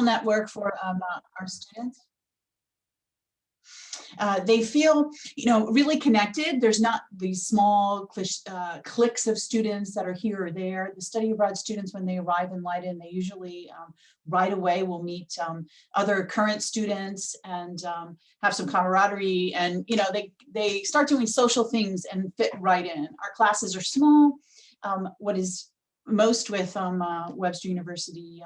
network for our students. They feel, really connected. There's not these small cliques of students that are here or there. The study abroad students, when they arrive in Leiden, they usually right away will meet other current students and have some camaraderie. And, they start doing social things and fit right in. Our classes are small. What is most with Webster University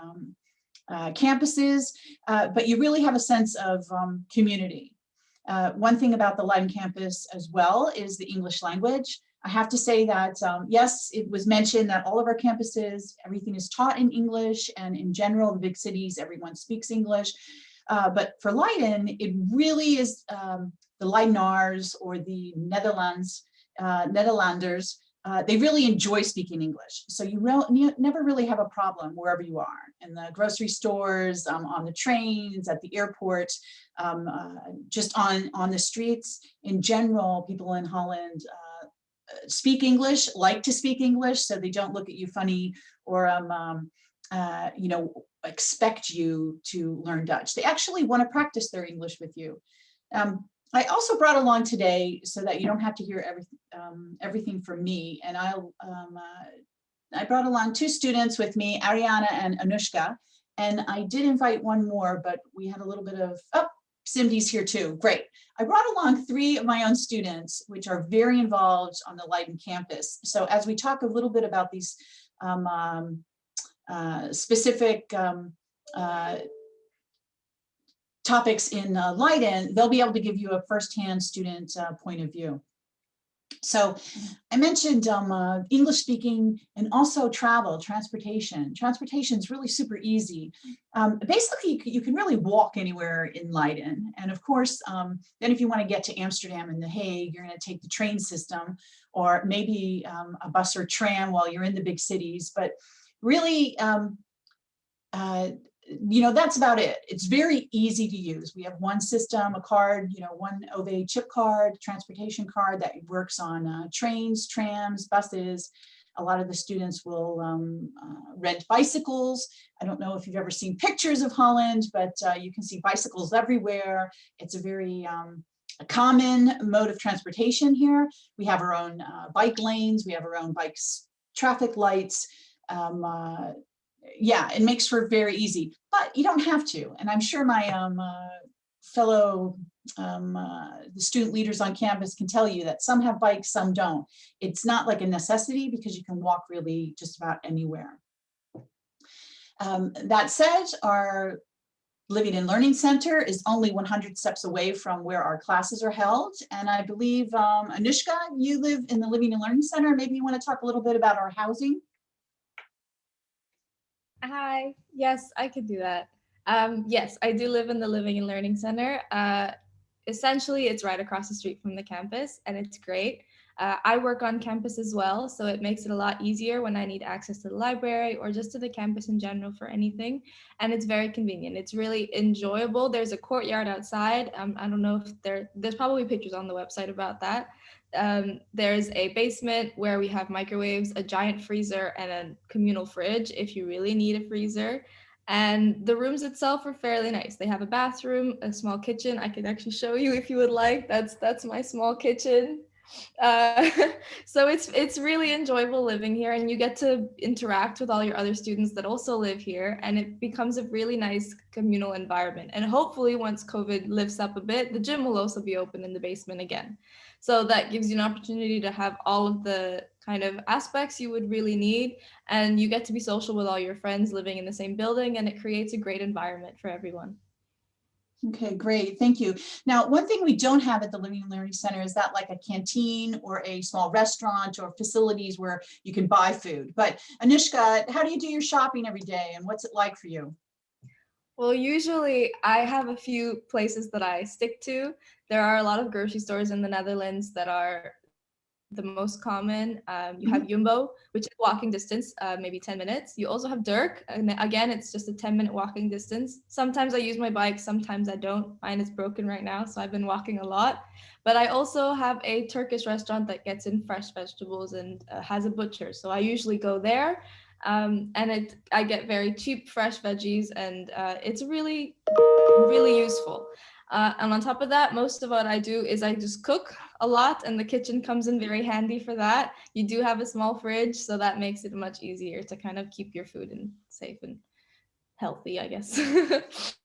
campuses, but you really have a sense of community. One thing about the Leiden campus as well is the English language. I have to say that, yes, it was mentioned that all of our campuses, everything is taught in English, and in general, the big cities, everyone speaks English. But for Leiden, it really is the Leidenaars or the Nederlanders. They really enjoy speaking English. So you never really have a problem wherever you are, in the grocery stores, on the trains, at the airport, just on the streets. In general, people in Holland speak English, like to speak English, so they don't look at you funny or expect you to learn Dutch. They actually want to practice their English with you. I also brought along today, so that you don't have to hear everything from me, and I brought along two students with me, Ariana and Anushka, and I did invite one more, but we had a little bit of, Cindy's here too, great. I brought along three of my own students, which are very involved on the Leiden campus. So as we talk a little bit about these specific topics in Leiden, they'll be able to give you a firsthand student point of view. So I mentioned English speaking and also transportation. Transportation is really super easy. Basically, you can really walk anywhere in Leiden. And of course, then if you want to get to Amsterdam and The Hague, you're going to take the train system, or maybe a bus or tram while you're in the big cities. But really, that's about it. It's very easy to use. We have one system, a card, one OVA chip card, transportation card that works on trains, trams, buses. A lot of the students will rent bicycles. I don't know if you've ever seen pictures of Holland, but you can see bicycles everywhere. It's a very common mode of transportation here. We have our own bike lanes. We have our own bikes, traffic lights. Yeah, it makes for very easy, but you don't have to. And I'm sure my fellow the student leaders on campus can tell you that some have bikes, some don't. It's not like a necessity because you can walk really just about anywhere. That said, our Living and Learning Center is only 100 steps away from where our classes are held. And I believe, Anushka, you live in the Living and Learning Center. Maybe you want to talk a little bit about our housing? Hi, yes, I could do that. Yes, I do live in the Living and Learning Center. Essentially, it's right across the street from the campus, and it's great. I work on campus as well, so it makes it a lot easier when I need access to the library or just to the campus in general for anything. And it's very convenient. It's really enjoyable. There's a courtyard outside. I don't know if there's probably pictures on the website about that. There's a basement where we have microwaves, a giant freezer, and a communal fridge if you really need a freezer. And the rooms itself are fairly nice. They have a bathroom, a small kitchen. I could actually show you if you would like. That's my small kitchen. Uh, so it's really enjoyable living here, and you get to interact with all your other students that also live here, and it becomes a really nice communal environment. And hopefully once COVID lifts up a bit, the gym will also be open in the basement again. So that gives you an opportunity to have all of the kind of aspects you would really need, and you get to be social with all your friends living in the same building, and it creates a great environment for everyone. Okay, great, thank you. Now, one thing we don't have at the Living and Learning Center is that like a canteen or a small restaurant or facilities where you can buy food. But Anushka, how do you do your shopping every day, and what's it like for you? Well, usually I have a few places that I stick to. There are a lot of grocery stores in the Netherlands that are the most common. You have Jumbo, which is walking distance, maybe 10 minutes. You also have Dirk, and again, it's just a 10-minute walking distance. Sometimes I use my bike, sometimes I don't. Mine is broken right now, so I've been walking a lot. But I also have a Turkish restaurant that gets in fresh vegetables and has a butcher. So I usually go there. And I get very cheap, fresh veggies, and it's really, really useful. And on top of that, most of what I do is I just cook a lot, and the kitchen comes in very handy for that. You do have a small fridge, so that makes it much easier to kind of keep your food in safe and healthy, I guess.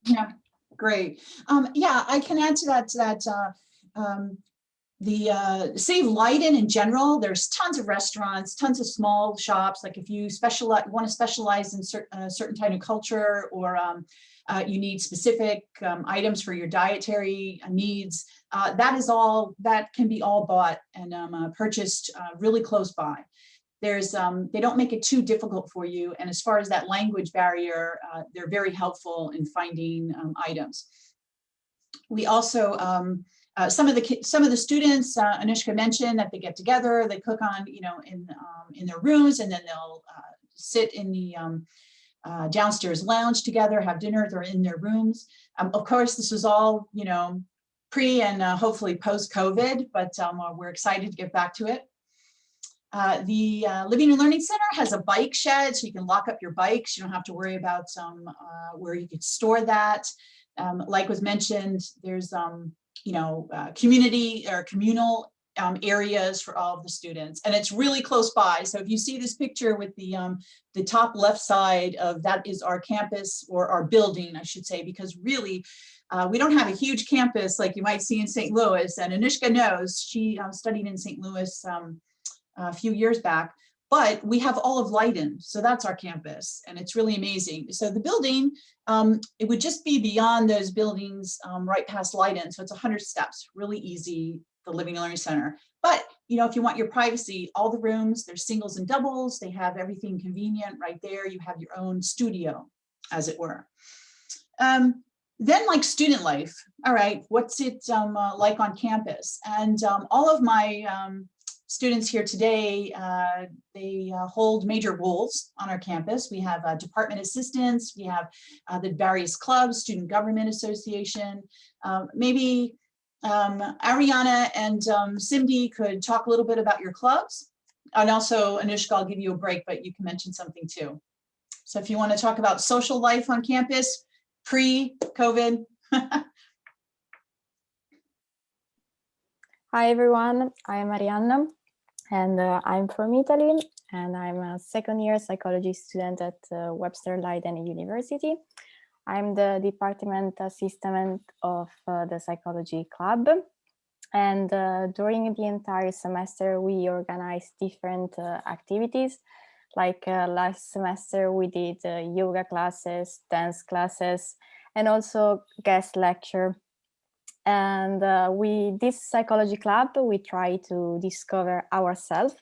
Yeah, great. Yeah, I can add to that. The city of Leiden in general, there's tons of restaurants, tons of small shops. Like if you want to specialize in a certain type of culture, or you need specific items for your dietary needs, that can be all bought and purchased really close by. They don't make it too difficult for you. And as far as that language barrier, they're very helpful in finding items. We also, some of the students, Anushka mentioned that they get together, they cook on, in their rooms, and then they'll sit in the downstairs lounge together, have dinner, they're in their rooms. Of course, this was all, pre and hopefully post-COVID, but we're excited to get back to it. The Living and Learning Center has a bike shed, so you can lock up your bikes. You don't have to worry about where you could store that. Like was mentioned, there's community or communal areas for all of the students, and it's really close by. So if you see this picture with the top left side of that is our campus, or our building, I should say, because really we don't have a huge campus like you might see in St. Louis. And Anushka knows, she studied in St. Louis a few years back, but we have all of Leiden, so that's our campus, and it's really amazing. So the building, it would just be beyond those buildings, right past Leiden, so it's 100 steps, really easy, the Living and Learning Center. But if you want your privacy, all the rooms, there's singles and doubles, they have everything convenient right there. You have your own studio, as it were. Then, like, student life, all right, what's it like on campus? And all of my students here today, they hold major roles on our campus. We have department assistants, we have the various clubs, Student Government Association. Maybe Ariana and Cindy could talk a little bit about your clubs. And also, Anushka, I'll give you a break, but you can mention something too. So if you want to talk about social life on campus, pre-COVID. Hi everyone, I'm Arianna, and I'm from Italy, and I'm a second-year psychology student at Webster Leiden University. I'm the department assistant of the psychology club, and during the entire semester we organized different activities. Like last semester we did yoga classes, dance classes, and also guest lecture. And this psychology club, we try to discover ourselves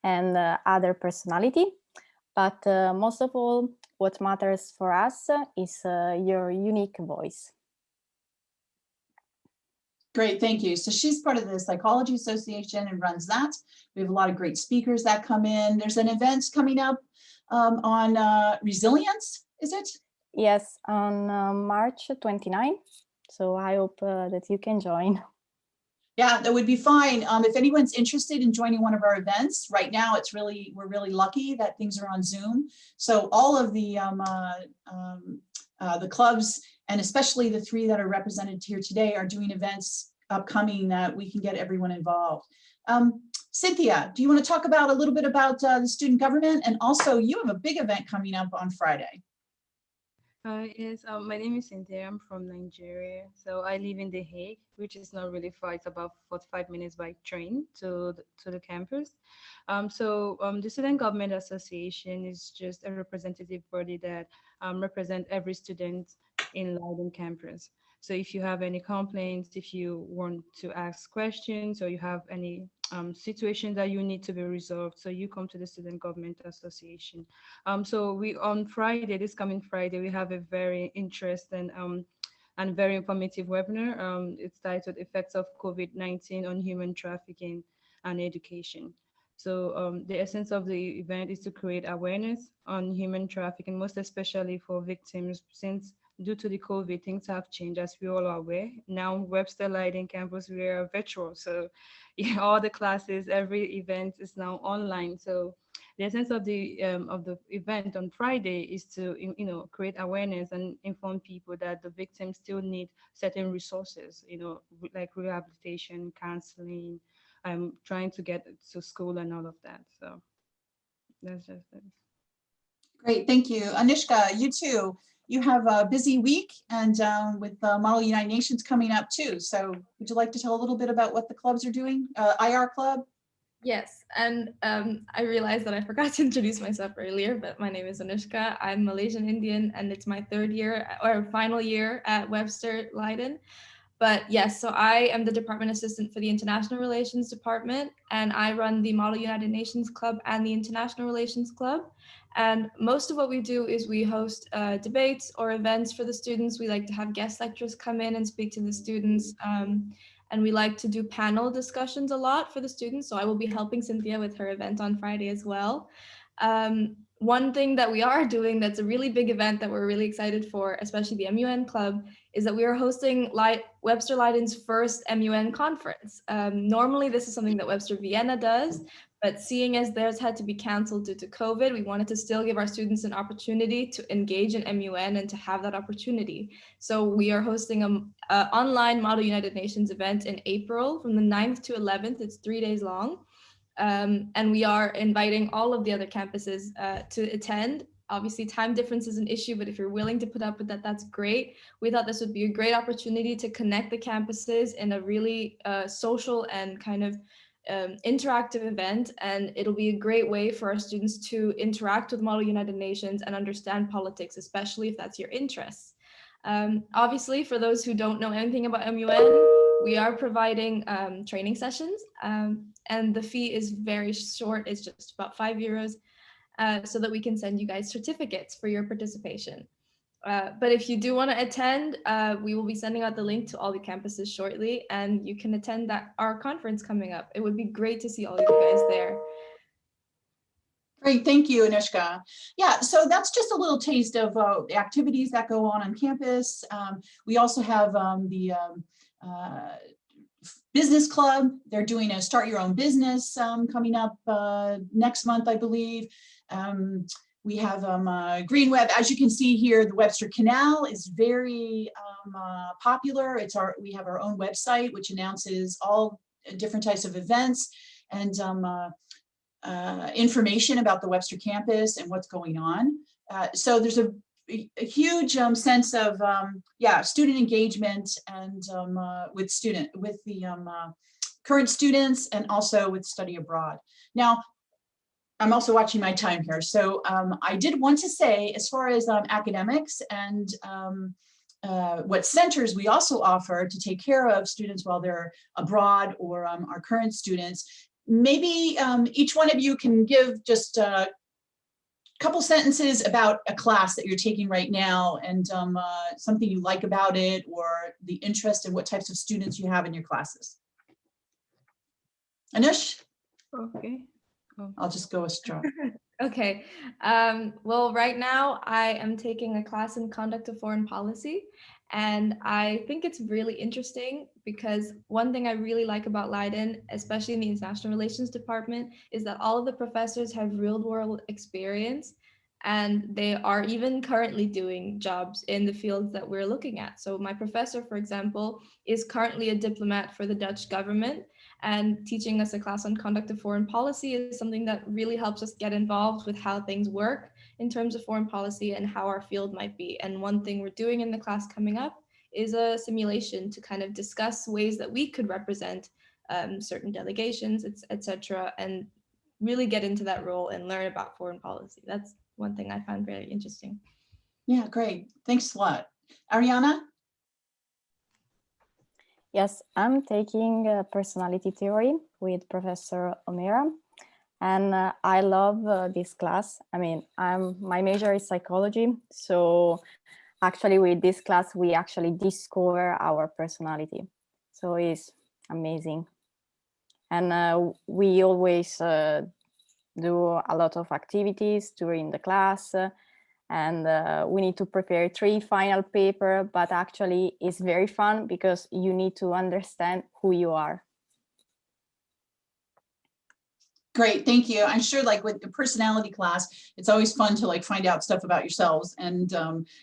and other personality. But most of all, what matters for us is your unique voice. Great, thank you. So she's part of the Psychology Association and runs that. We have a lot of great speakers that come in. There's an event coming up on resilience, is it? Yes, on March 29th. So I hope that you can join. Yeah, that would be fine. If anyone's interested in joining one of our events, right now we're really lucky that things are on Zoom. So all of the clubs, and especially the 3 that are represented here today, are doing events upcoming that we can get everyone involved. Cynthia, do you want to talk about a little bit about the student government? And also you have a big event coming up on Friday. Yes, my name is Cynthia. I'm from Nigeria. So I live in The Hague, which is not really far. It's about 45 minutes by train to the campus. The Student Government Association is just a representative body that represent every student in Leiden campus. So if you have any complaints, if you want to ask questions, or you have any situation that you need to be resolved, so you come to the Student Government Association. So we, on Friday, this coming Friday, we have a very interesting and very informative webinar. It's titled Effects of COVID-19 on Human Trafficking and Education. So the essence of the event is to create awareness on human trafficking, most especially for victims, since due to the COVID, things have changed, as we all are aware. Now, Webster Leiden campus, we are virtual. So yeah, all the classes, every event is now online. So the essence of the event on Friday is to create awareness and inform people that the victims still need certain resources, like rehabilitation, counseling, trying to get to school and all of that. So that's just it. Great, thank you. Anishka, you too. You have a busy week and with the Model United Nations coming up too. So would you like to tell a little bit about what the clubs are doing? IR Club? Yes, and I realized that I forgot to introduce myself earlier, but my name is Anushka. I'm Malaysian Indian, and it's my third year or final year at Webster Leiden. But yes, so I am the department assistant for the International Relations Department, and I run the Model United Nations Club and the International Relations Club. And most of what we do is we host debates or events for the students. We like to have guest lecturers come in and speak to the students. And we like to do panel discussions a lot for the students. So I will be helping Cynthia with her event on Friday as well. One thing that we are doing that's a really big event that we're really excited for, especially the MUN Club, is that we are hosting Webster Leiden's first MUN conference. Normally, this is something that Webster Vienna does, but seeing as theirs had to be canceled due to COVID, we wanted to still give our students an opportunity to engage in MUN and to have that opportunity. So we are hosting an online Model United Nations event in April from the 9th to 11th. It's 3 days long. And we are inviting all of the other campuses to attend. Obviously, time difference is an issue, but if you're willing to put up with that, that's great. We thought this would be a great opportunity to connect the campuses in a really social and kind of interactive event. And it'll be a great way for our students to interact with Model United Nations and understand politics, especially if that's your interests. Obviously, for those who don't know anything about MUN, we are providing training sessions, and the fee is very short. It's just about €5, so that we can send you guys certificates for your participation. But if you do want to attend, we will be sending out the link to all the campuses shortly, and you can attend our conference coming up. It would be great to see all of you guys there. Great, thank you, Anushka. Yeah, so that's just a little taste of the activities that go on campus. We also have the business club. They're doing a start your own business coming up next month, I believe. We have Green Web. As you can see here, the Webster Canal is very popular. We have our own website, which announces all different types of events and information about the Webster campus and what's going on. So there's a huge sense of student engagement and with the current students and also with study abroad. Now, I'm also watching my time here. So I did want to say, as far as academics and what centers we also offer to take care of students while they're abroad or our current students, maybe each one of you can give just a couple sentences about a class that you're taking right now and something you like about it or the interest in what types of students you have in your classes. Anush? Okay. I'll just go with straw. Okay. Well, right now I am taking a class in conduct of foreign policy, and I think it's really interesting because one thing I really like about Leiden, especially in the International Relations Department, is that all of the professors have real-world experience, and they are even currently doing jobs in the fields that we're looking at. So my professor, for example, is currently a diplomat for the Dutch government, and teaching us a class on conduct of foreign policy is something that really helps us get involved with how things work in terms of foreign policy and how our field might be. And one thing we're doing in the class coming up is a simulation to kind of discuss ways that we could represent certain delegations, etc., and really get into that role and learn about foreign policy. That's one thing I found very interesting. Yeah, great. Thanks a lot. Ariana? Yes, I'm taking personality theory with Professor O'Meara, and I love this class. I mean, my major is psychology, so actually with this class we actually discover our personality. So it's amazing, and we always do a lot of activities during the class, and we need to prepare 3 final paper, but actually it's very fun because you need to understand who you are. Great, thank you. I'm sure like with the personality class, it's always fun to like find out stuff about yourselves. And,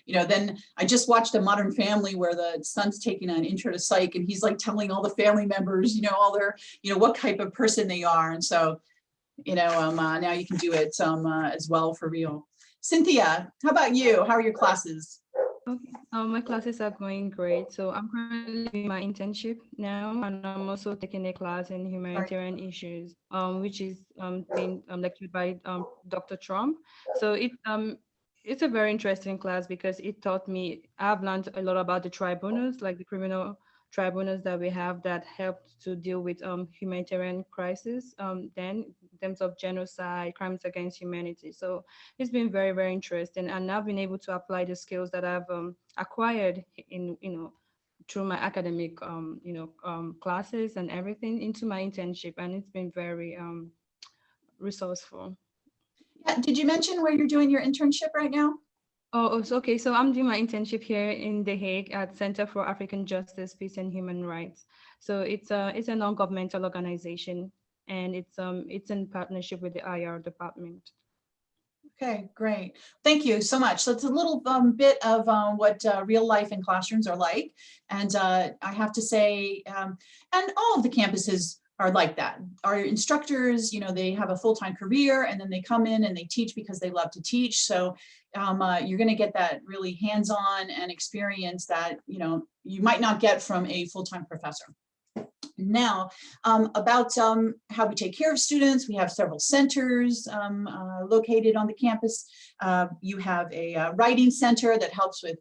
you know, then I just watched a Modern Family where the son's taking an intro to psych and he's like telling all the family members, you know, all their, you know, what type of person they are. And so, you know, now you can do it as well for real. Cynthia, how about you? How are your classes? Okay. My classes are going great. So I'm currently doing my internship now, and I'm also taking a class in humanitarian issues, which is being lectured by Dr. Trump. So it's a very interesting class because it taught me, I've learned a lot about the tribunals, like the criminal tribunals that we have that helped to deal with humanitarian crisis, then in terms of genocide, crimes against humanity. So it's been very, very interesting, and I've been able to apply the skills that I've acquired in, through my academic, classes and everything into my internship, and it's been very resourceful. Yeah, did you mention where you're doing your internship right now? Oh, okay. So I'm doing my internship here in The Hague at Center for African Justice, Peace and Human Rights. So it's a non-governmental organization, and it's in partnership with the IR department. Okay, great. Thank you so much. So it's a little bit of what real life in classrooms are like. And I have to say, and all of the campuses are like that. Our instructors, you know, they have a full-time career and then they come in and they teach because they love to teach. So you're going to get that really hands-on and experience that, you know, you might not get from a full-time professor. Now, about how we take care of students, we have several centers located on the campus. You have a writing center that helps with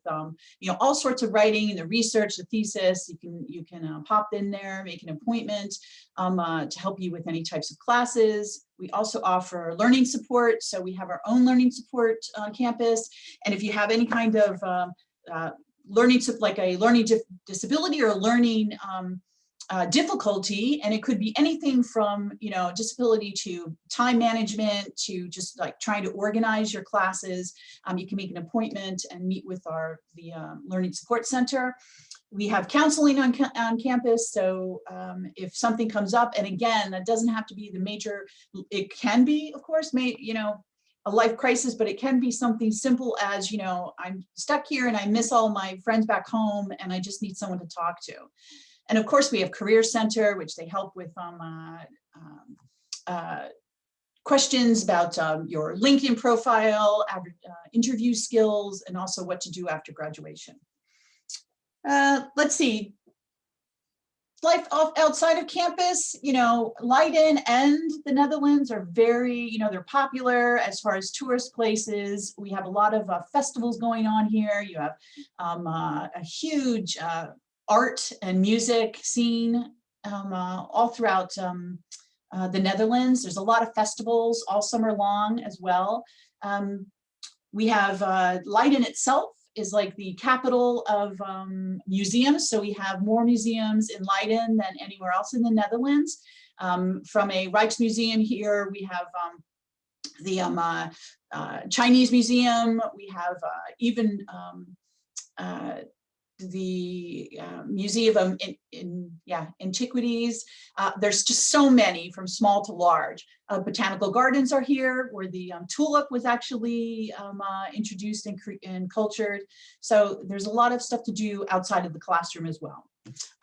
you know, all sorts of writing, the research, the thesis. You can pop in there, make an appointment to help you with any types of classes. We also offer learning support, so we have our own learning support on campus. And if you have any kind of learning, like a learning disability or learning difficulty, and it could be anything from, you know, disability to time management to just like trying to organize your classes, you can make an appointment and meet with the Learning Support Center. We have counseling on campus, so if something comes up, and again, that doesn't have to be the major, it can be, of course, you know, a life crisis, but it can be something simple as, you know, I'm stuck here and I miss all my friends back home and I just need someone to talk to. And of course, we have Career Center, which they help with questions about your LinkedIn profile, interview skills, and also what to do after graduation. Let's see. Life outside of campus, you know, Leiden and the Netherlands are very, you know, they're popular as far as tourist places. We have a lot of festivals going on here. You have a huge art and music scene all throughout the Netherlands. There's a lot of festivals all summer long as well. We have Leiden itself is like the capital of museums. So we have more museums in Leiden than anywhere else in the Netherlands. From a Rijksmuseum here, we have the Chinese Museum. We have even the Museum of Antiquities. There's just so many from small to large. Botanical gardens are here, where the tulip was actually introduced and cultured. So there's a lot of stuff to do outside of the classroom as well.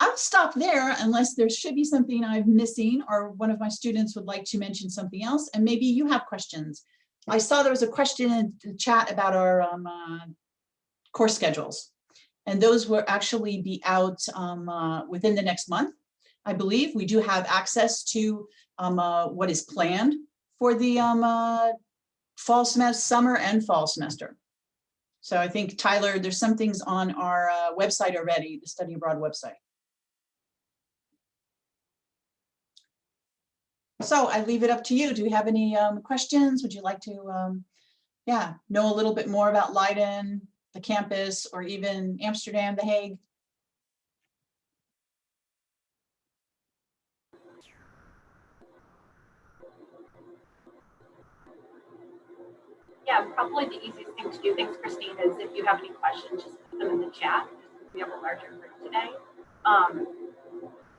I'll stop there unless there should be something I'm missing or one of my students would like to mention something else, and maybe you have questions. I saw there was a question in the chat about our course schedules. And those will actually be out within the next month. I believe we do have access to what is planned for the fall semester, summer and fall semester. So I think, Tyler, there's some things on our website already, the Study Abroad website. So I leave it up to you. Do you have any questions? Would you like to know a little bit more about Leiden, the campus, or even Amsterdam, The Hague? Yeah, probably the easiest thing to do, thanks Christine, is if you have any questions, just put them in the chat. We have a larger group today.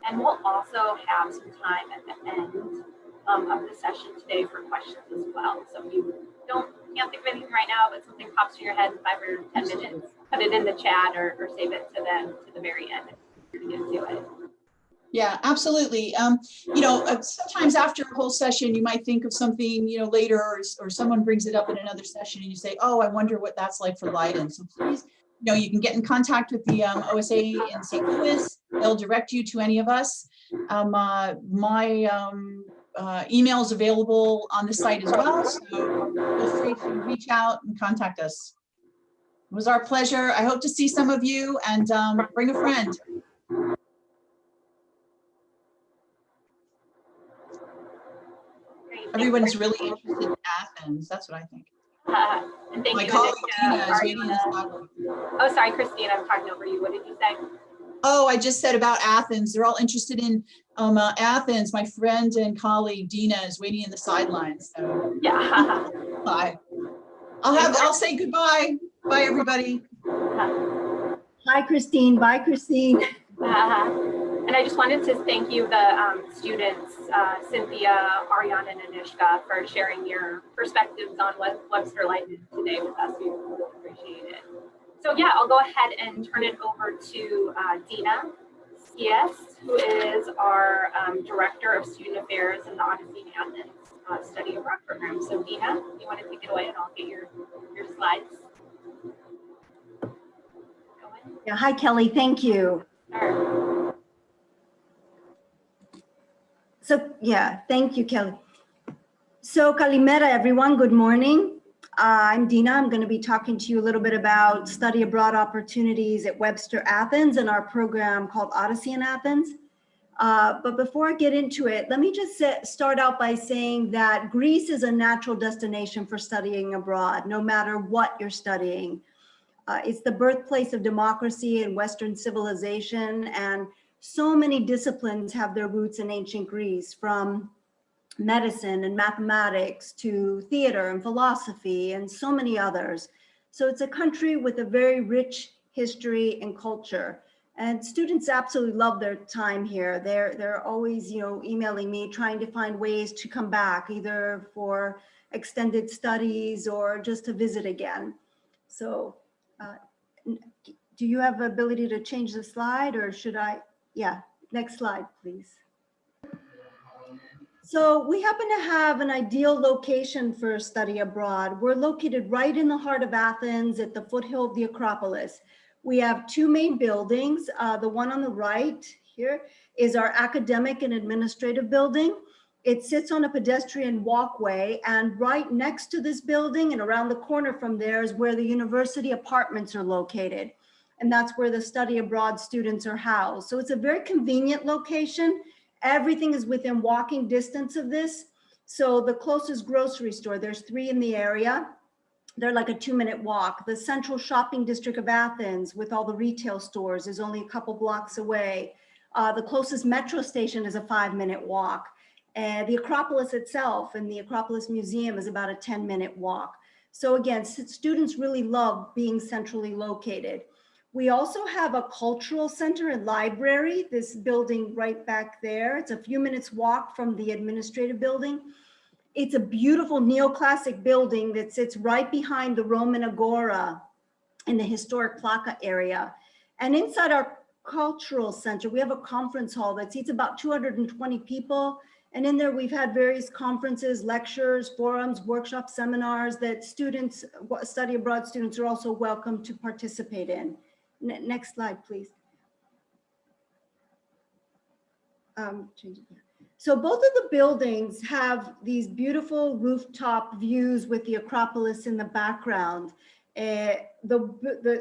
And we'll also have some time at the end of the session today for questions as well. So if you can't think of anything right now, but something pops to your head in 5 or 10 minutes, put it in the chat or save it to the very end if you're going to do it. Yeah, absolutely. Sometimes after a whole session, you might think of something, later, or someone brings it up in another session and you say, oh, I wonder what that's like for Leiden. So please, you can get in contact with the OSA in St. Louis. They'll direct you to any of us. My email is available on the site as well. So feel free to reach out and contact us. It was our pleasure. I hope to see some of you, and bring a friend. Everyone's really interested in Athens. That's what I think. And thank My you, colleague Anisha, Tina is waiting in the sideline. Oh, sorry, Christine, I'm talking over you. What did you say? Oh, I just said about Athens. They're all interested in Athens. My friend and colleague Dina is waiting in the sidelines. So Yeah. bye. I'll say goodbye. Bye, everybody. Hi, Christine. Bye, Christine. And I just wanted to thank you, the students, Cynthia, Ariana, and Anishka, for sharing your perspectives on Webster Leiden today with us. We really appreciate it. So yeah, I'll go ahead and turn it over to Dina Skies, who is our Director of Student Affairs in the Odyssey in Athens Study Abroad program. So Dina, you want to take it away, and I'll get your slides. Yeah, hi, Kelly. Thank you. Sure. So yeah, thank you, Kelly. So Kalimera, everyone. Good morning. I'm Dina. I'm going to be talking to you a little bit about study abroad opportunities at Webster Athens and our program called Odyssey in Athens. But before I get into it, let me just start out by saying that Greece is a natural destination for studying abroad, no matter what you're studying. It's the birthplace of democracy and Western civilization, and so many disciplines have their roots in ancient Greece, from medicine and mathematics to theater and philosophy and so many others. So it's a country with a very rich history and culture. And students absolutely love their time here. They're always, emailing me, trying to find ways to come back, either for extended studies or just to visit again. So do you have the ability to change the slide, or should I? Yeah, next slide, please. So we happen to have an ideal location for study abroad. We're located right in the heart of Athens at the foothill of the Acropolis. We have 2 main buildings. The one on the right here is our academic and administrative building. It sits on a pedestrian walkway, and right next to this building and around the corner from there is where the university apartments are located. And that's where the study abroad students are housed. So it's a very convenient location. Everything is within walking distance of this. So the closest grocery store, there's 3 in the area. They're like a 2-minute walk. The central shopping district of Athens with all the retail stores is only a couple blocks away. The closest metro station is a 5-minute walk. The Acropolis itself and the Acropolis Museum is about a 10-minute walk. So again, students really love being centrally located. We also have a cultural center and library, this building right back there. It's a few minutes walk from the administrative building. It's a beautiful neoclassic building that sits right behind the Roman Agora in the historic Plaka area. And inside our cultural center, we have a conference hall that seats about 220 people. And in there, we've had various conferences, lectures, forums, workshops, seminars that students, study abroad students, are also welcome to participate in. Next slide, please. So both of the buildings have these beautiful rooftop views with the Acropolis in the background.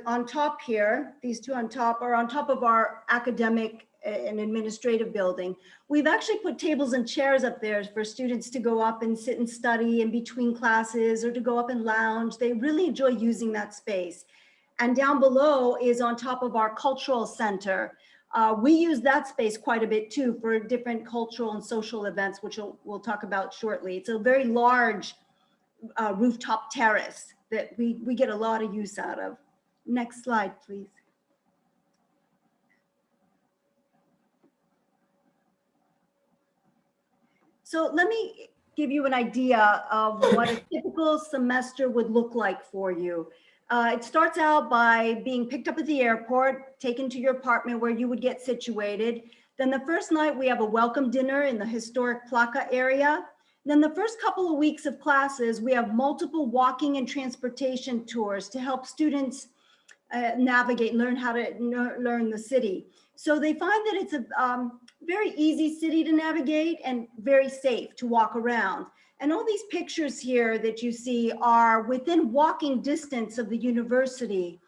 On top here, these 2 on top are on top of our academic and administrative building. We've actually put tables and chairs up there for students to go up and sit and study in between classes, or to go up and lounge. They really enjoy using that space. And down below is on top of our cultural center. We use that space quite a bit too for different cultural and social events, which we'll talk about shortly. It's a very large rooftop terrace that we get a lot of use out of. Next slide, please. So let me give you an idea of what a typical semester would look like for you. It starts out by being picked up at the airport, taken to your apartment where you would get situated. Then the first night we have a welcome dinner in the historic Plaka area. Then the first couple of weeks of classes, we have multiple walking and transportation tours to help students navigate, learn how to learn the city. So they find that it's a very easy city to navigate and very safe to walk around. And all these pictures here that you see are within walking distance of the university.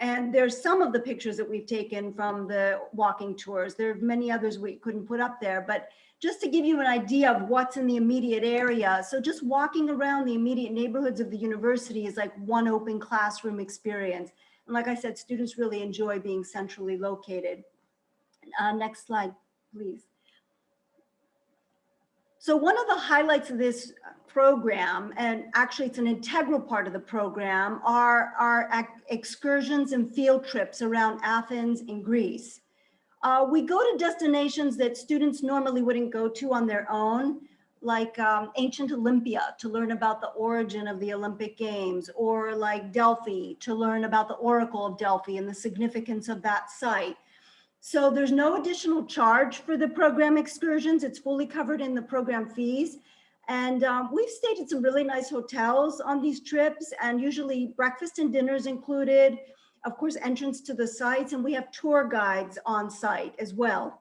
And there's some of the pictures that we've taken from the walking tours. There are many others we couldn't put up there, but just to give you an idea of what's in the immediate area. So just walking around the immediate neighborhoods of the university is like one open classroom experience. And like I said, students really enjoy being centrally located. Next slide, please. So one of the highlights of this program, and actually it's an integral part of the program, are our excursions and field trips around Athens and Greece. We go to destinations that students normally wouldn't go to on their own, like ancient Olympia to learn about the origin of the Olympic Games, or like Delphi to learn about the Oracle of Delphi and the significance of that site. So there's no additional charge for the program excursions. It's fully covered in the program fees. And we've stayed at some really nice hotels on these trips, and usually breakfast and dinners included, of course, entrance to the sites, and we have tour guides on site as well.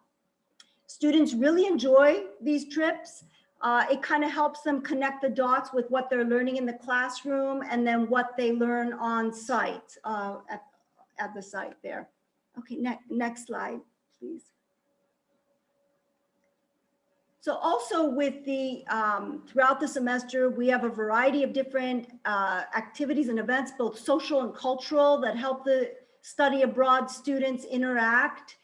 Students really enjoy these trips. It kind of helps them connect the dots with what they're learning in the classroom and then what they learn on site at the site there. Okay, next slide, please. So also with the, throughout the semester, we have a variety of different activities and events, both social and cultural, that help the study abroad students interact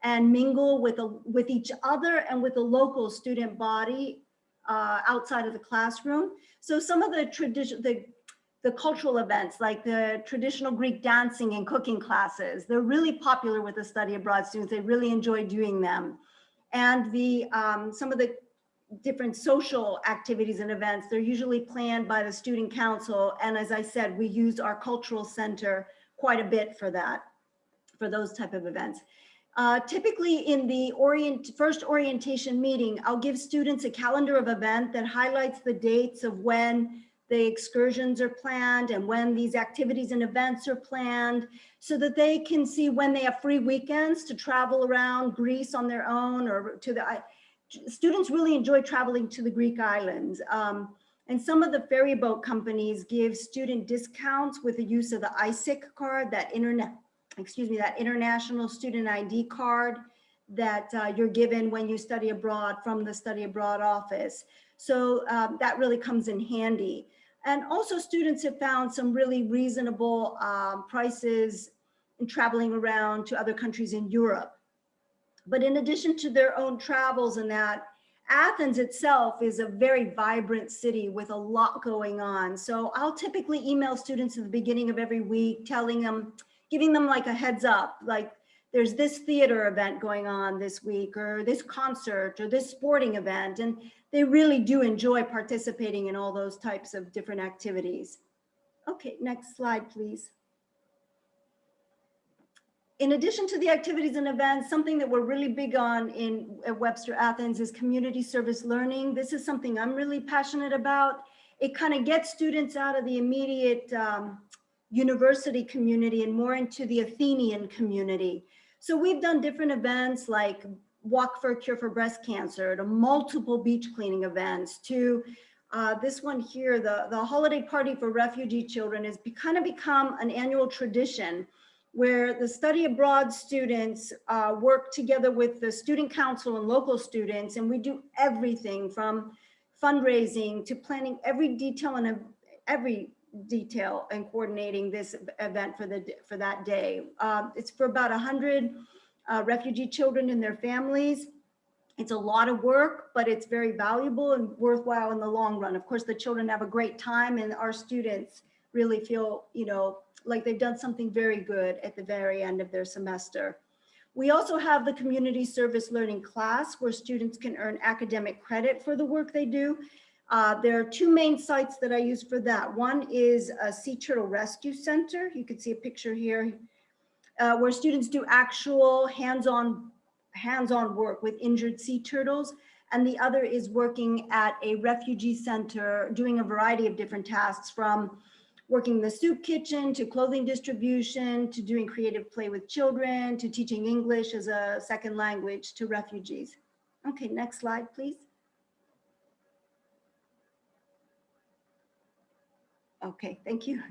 and mingle with each other and with the local student body outside of the classroom. So some of the cultural events, like the traditional Greek dancing and cooking classes, they're really popular with the study abroad students. They really enjoy doing them. And some of the different social activities and events, they're usually planned by the student council. And as I said, we use our cultural center quite a bit for that, for those type of events. Typically in the first orientation meeting, I'll give students a calendar of event that highlights the dates of when the excursions are planned and when these activities and events are planned, so that they can see when they have free weekends to travel around Greece on their own, or to the, students really enjoy traveling to the Greek islands. And some of the ferry boat companies give student discounts with the use of the ISIC card, that international student ID card that you're given when you study abroad from the study abroad office. So that really comes in handy. And also students have found some really reasonable prices in traveling around to other countries in Europe. But in addition to their own travels and that, Athens itself is a very vibrant city with a lot going on. So I'll typically email students at the beginning of every week, telling them, giving them like a heads up, like there's this theater event going on this week, or this concert, or this sporting event. And they really do enjoy participating in all those types of different activities. Okay, next slide, please. In addition to the activities and events, something that we're really big on at Webster Athens is community service learning. This is something I'm really passionate about. It kind of gets students out of the immediate university community and more into the Athenian community. So we've done different events like Walk for a Cure for Breast Cancer, to multiple beach cleaning events, to this one here, the holiday party for refugee children has kind of become an annual tradition where the study abroad students work together with the student council and local students, and we do everything from fundraising to planning every detail and coordinating this event for that day. It's for about 100 refugee children and their families. It's a lot of work, but it's very valuable and worthwhile in the long run. Of course, the children have a great time and our students really feel, like they've done something very good at the very end of their semester. We also have the community service learning class where students can earn academic credit for the work they do. There are two main sites that I use for that. One is a Sea Turtle Rescue Center. You can see a picture here where students do actual hands-on work with injured sea turtles. And the other is working at a refugee center, doing a variety of different tasks, from working in the soup kitchen to clothing distribution, to doing creative play with children, to teaching English as a second language to refugees. Okay, next slide, please. Okay, thank you.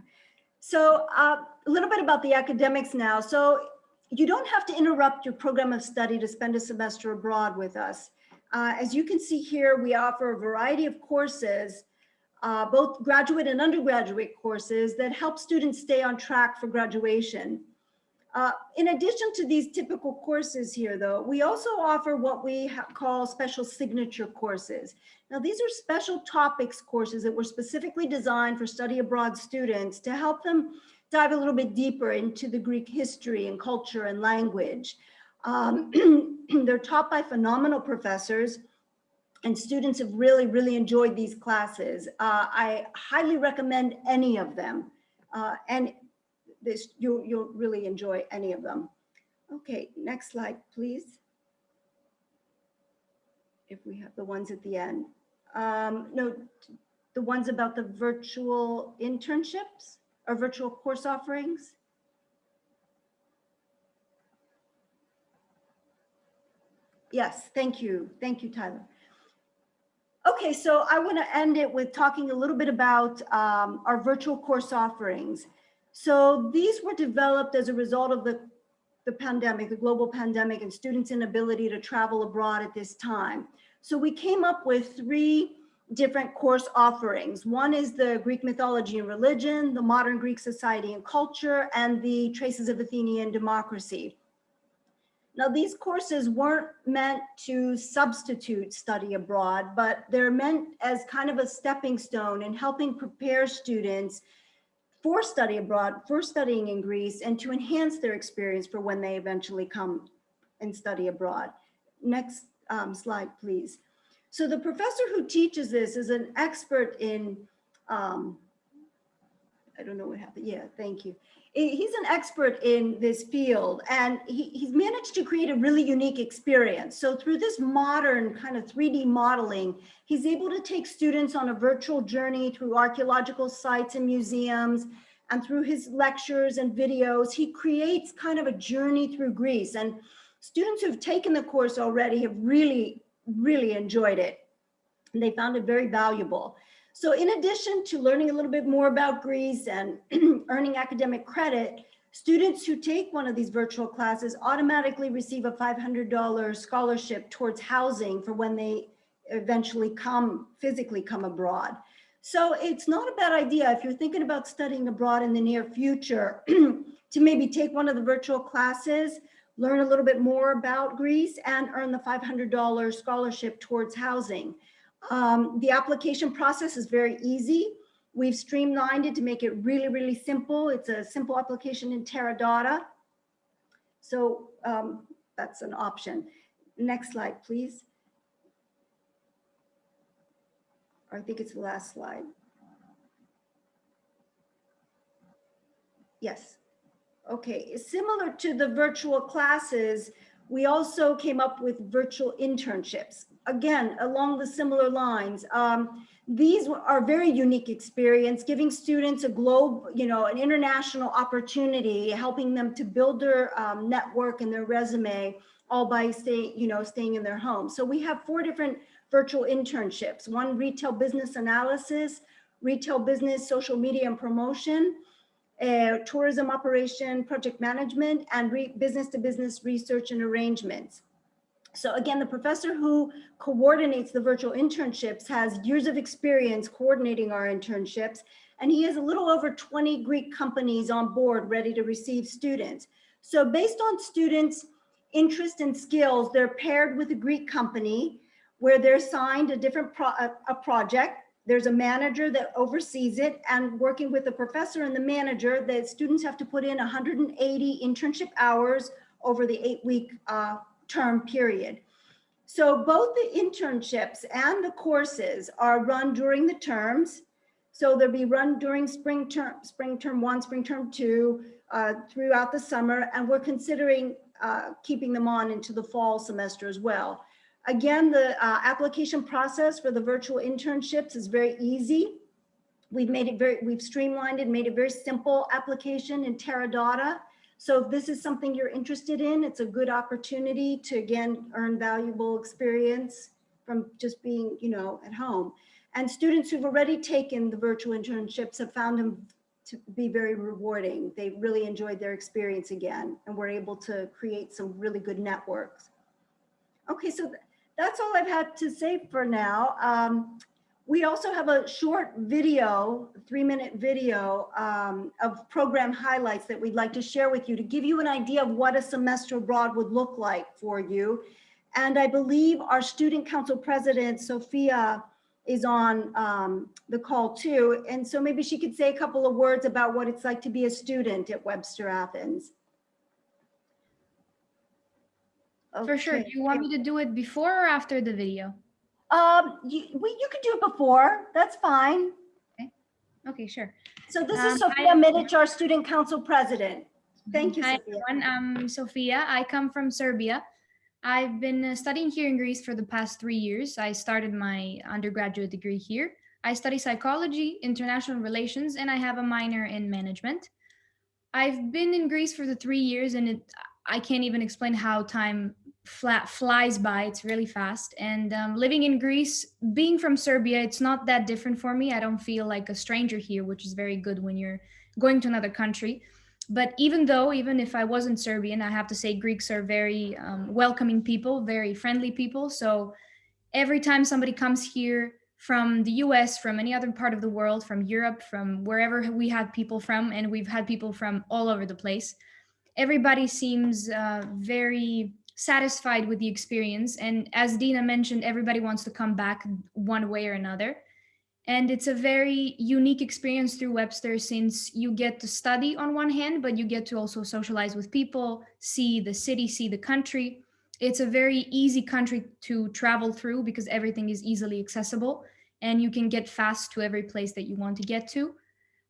So a little bit about the academics now. So you don't have to interrupt your program of study to spend a semester abroad with us. As you can see here, we offer a variety of courses, both graduate and undergraduate courses that help students stay on track for graduation. In addition to these typical courses here, though, we also offer what we call special signature courses. Now, these are special topics courses that were specifically designed for study abroad students to help them dive a little bit deeper into the Greek history and culture and language. They're taught by phenomenal professors, and students have really, really enjoyed these classes. I highly recommend any of them. And you'll really enjoy any of them. Okay, next slide, please. If we have the ones at the end. No, the ones about the virtual internships or virtual course offerings. Yes, thank you. Thank you, Tyler. Okay, so I want to end it with talking a little bit about our virtual course offerings. So these were developed as a result of the pandemic, the global pandemic, and students' inability to travel abroad at this time. So we came up with 3 different course offerings. One is the Greek mythology and religion, the modern Greek society and culture, and the traces of Athenian democracy. Now, these courses weren't meant to substitute study abroad, but they're meant as kind of a stepping stone in helping prepare students for study abroad, for studying in Greece, and to enhance their experience for when they eventually come and study abroad. Next slide, please. So the professor who teaches this is an expert in, I don't know what happened. Yeah, thank you. He's an expert in this field, and he's managed to create a really unique experience. So through this modern kind of 3D modeling, he's able to take students on a virtual journey through archaeological sites and museums, and through his lectures and videos, he creates kind of a journey through Greece. And students who've taken the course already have really, really enjoyed it. And they found it very valuable. So in addition to learning a little bit more about Greece and earning academic credit, students who take one of these virtual classes automatically receive a $500 scholarship towards housing for when they eventually physically come abroad. So it's not a bad idea if you're thinking about studying abroad in the near future to maybe take one of the virtual classes, learn a little bit more about Greece, and earn the $500 scholarship towards housing. The application process is very easy. We've streamlined it to make it really, really simple. It's a simple application in Teradata. So that's an option. Next slide, please. I think it's the last slide. Yes. Okay, similar to the virtual classes, we also came up with virtual internships. Again, along the similar lines. These are very unique experience, giving students a an international opportunity, helping them to build their network and their resume, all by staying in their home. So we have 4 different virtual internships: 1 retail business analysis, retail business social media and promotion, tourism operation project management, and business to business research and arrangements. So again, the professor who coordinates the virtual internships has years of experience coordinating our internships, and he has a little over 20 Greek companies on board ready to receive students. So based on students' interest and skills, they're paired with a Greek company where they're assigned a different project. There's a manager that oversees it, and working with the professor and the manager, the students have to put in 180 internship hours over the 8-week term period. So both the internships and the courses are run during the terms. So they'll be run during spring term 1, spring term 2, throughout the summer, and we're considering keeping them on into the fall semester as well. Again, the application process for the virtual internships is very easy. We've streamlined it, made it very simple application in Teradata. So if this is something you're interested in, it's a good opportunity to, again, earn valuable experience from just being, you know, at home. And students who've already taken the virtual internships have found them to be very rewarding. They really enjoyed their experience again, and were able to create some really good networks. Okay, so that's all I've had to say for now. We also have a short video, 3-minute video of program highlights that we'd like to share with you to give you an idea of what a semester abroad would look like for you. And I believe our student council president, Sophia, is on the call too. And so maybe she could say a couple of words about what it's like to be a student at Webster Athens. For sure. Do you want me to do it before or after the video? You could do it before. That's fine. Okay, sure. So this is Sophia Mitic, our student council president. Thank you, Hi, Sophia. everyone. I'm Sophia. I come from Serbia. I've been studying here in Greece for the past 3 years. I started my undergraduate degree here. I study psychology, international relations, and I have a minor in management. I've been in Greece for the 3 years, and I can't even explain how time flies by. It's really fast. And living in Greece, being from Serbia, it's not that different for me. I don't feel like a stranger here, which is very good when you're going to another country. But even if I wasn't Serbian, I have to say Greeks are very welcoming people, very friendly people. So every time somebody comes here from the US, from any other part of the world, from Europe, from wherever we had people from, and we've had people from all over the place, everybody seems very satisfied with the experience. And as Dina mentioned, everybody wants to come back one way or another. And it's a very unique experience through Webster, since you get to study on one hand, but you get to also socialize with people, see the city, see the country. It's a very easy country to travel through because everything is easily accessible and you can get fast to every place that you want to get to.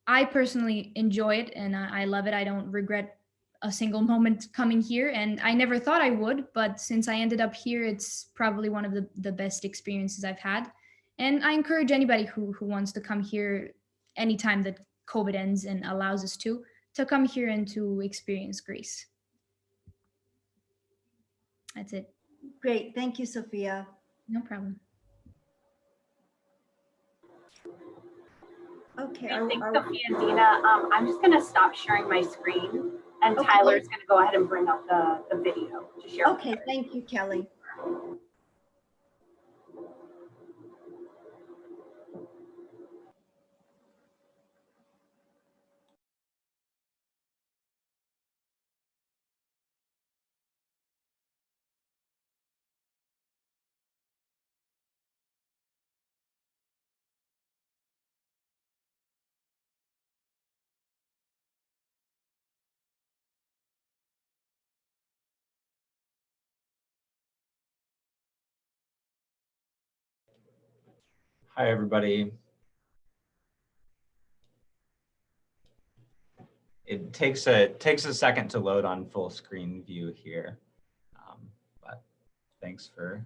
I personally enjoy it and I love it. I don't regret a single moment coming here, and I never thought I would, but since I ended up here, it's probably one of the best experiences I've had. And I encourage anybody who wants to come here anytime that COVID ends and allows us to come here and to experience Greece. That's it. Great, thank you, Sophia. No problem. Okay. Thanks, Sophia and Dina. I'm just gonna stop sharing my screen, and Okay. Tyler's gonna go ahead and bring up the video to share. Okay, thank you, Kelly. Hi, everybody. It takes a second to load on full screen view here, but thanks for.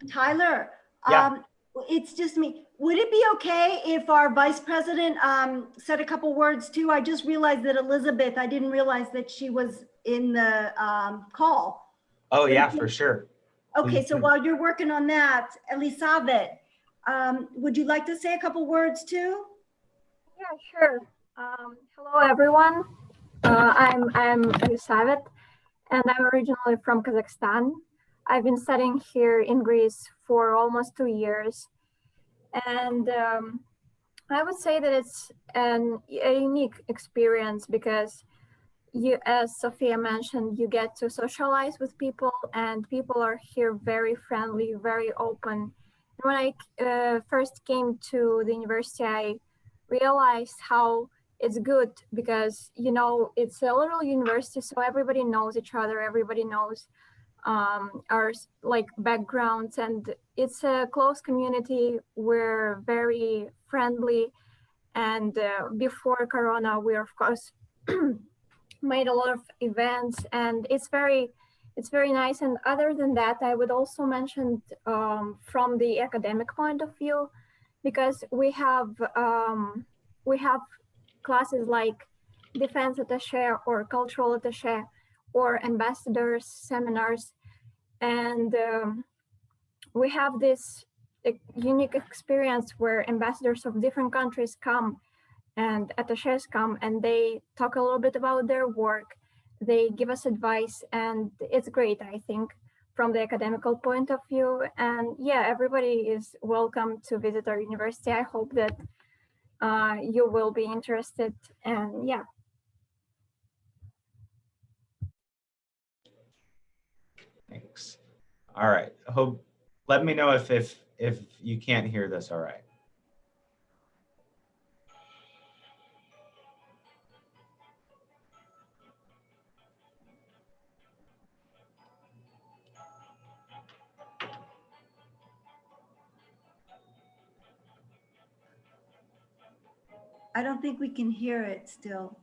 Tyler, Yeah. it's just me. Would it be okay if our vice president said a couple words too? I just realized that Elizabeth, I didn't realize that she was in the call. Oh yeah, for sure. Okay, Please so do. while you're working on that, Elizabeth, would you like to say a couple words too? Yeah, sure. Hello, everyone. I'm Elizabeth, and I'm originally from Kazakhstan. I've been studying here in Greece for almost 2 years, and I would say that it's a unique experience because you, as Sophia mentioned, you get to socialize with people, and people are here very friendly, very open. When I first came to the university, I realized how it's good because, you know, it's a little university, so everybody knows each other, everybody knows our like backgrounds, and it's a close community. We're very friendly, and before Corona, we of course made a lot of events, and it's very nice. And other than that, I would also mention from the academic point of view, because we have classes like defense attaché or cultural attaché or ambassadors seminars, and we have this unique experience where ambassadors of different countries come and attachés come, and they talk a little bit about their work. They give us advice, and it's great, I think, from the academical point of view. And yeah, everybody is welcome to visit our university. I hope that you will be interested, and yeah. Thanks. All right. Let me know if you can't hear this all right. I don't think we can hear it still.